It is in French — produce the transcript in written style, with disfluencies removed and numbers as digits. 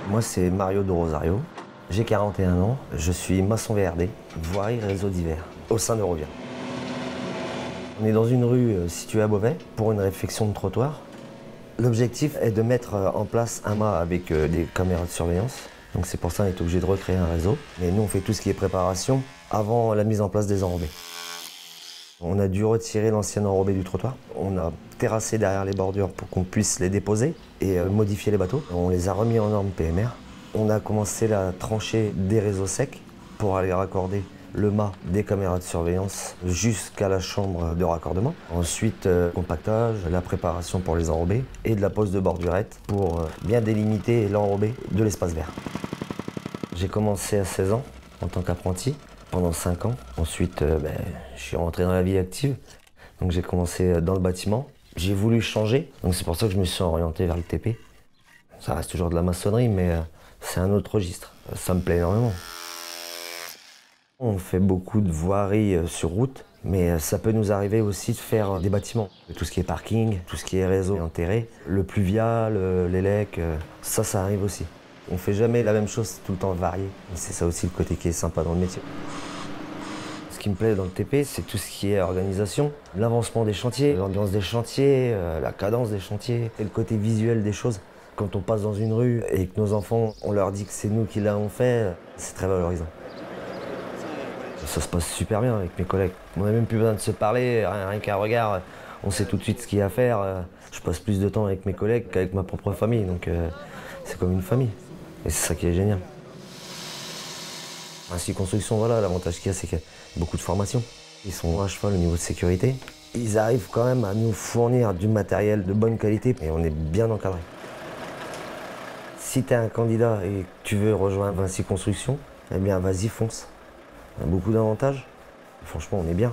Moi, c'est Mario de Rosario. J'ai 41 ans. Je suis maçon VRD, voirie réseau divers, au sein d'Eurovia. On est dans une rue située à Beauvais pour une réfection de trottoir. L'objectif est de mettre en place un mât avec des caméras de surveillance. Donc c'est pour ça qu'on est obligé de recréer un réseau. Mais nous, on fait tout ce qui est préparation avant la mise en place des enrobés. On a dû retirer l'ancienne enrobée du trottoir. On a terrassé derrière les bordures pour qu'on puisse les déposer et modifier les bateaux. On les a remis en norme PMR. On a commencé la tranchée des réseaux secs pour aller raccorder le mât des caméras de surveillance jusqu'à la chambre de raccordement. Ensuite, compactage, la préparation pour les enrobés et de la pose de bordurette pour bien délimiter l'enrobé de l'espace vert. J'ai commencé à 16 ans en tant qu'apprenti, pendant 5 ans. Ensuite, je suis rentré dans la vie active. Donc j'ai commencé dans le bâtiment. J'ai voulu changer, donc c'est pour ça que je me suis orienté vers le TP. Ça reste toujours de la maçonnerie, mais c'est un autre registre. Ça me plaît énormément. On fait beaucoup de voiries sur route, mais ça peut nous arriver aussi de faire des bâtiments. Tout ce qui est parking, tout ce qui est réseau enterré, le pluvial, les lecs, ça arrive aussi. On fait jamais la même chose, tout le temps varié. C'est ça aussi le côté qui est sympa dans le métier. Ce qui me plaît dans le TP, c'est tout ce qui est organisation, l'avancement des chantiers, l'ambiance des chantiers, la cadence des chantiers et le côté visuel des choses. Quand on passe dans une rue et que nos enfants, on leur dit que c'est nous qui l'avons fait, c'est très valorisant. Ça se passe super bien avec mes collègues. On n'a même plus besoin de se parler, rien qu'un regard, on sait tout de suite ce qu'il y a à faire. Je passe plus de temps avec mes collègues qu'avec ma propre famille, donc c'est comme une famille. Et c'est ça qui est génial. Ainsi Construction, voilà, l'avantage qu'il y a, c'est qu'il y a beaucoup de formations. Ils sont à cheval au niveau de sécurité. Ils arrivent quand même à nous fournir du matériel de bonne qualité et on est bien encadré. Si tu es un candidat et que tu veux rejoindre Vinci Construction, eh bien vas-y, fonce. On a beaucoup d'avantages. Franchement, on est bien.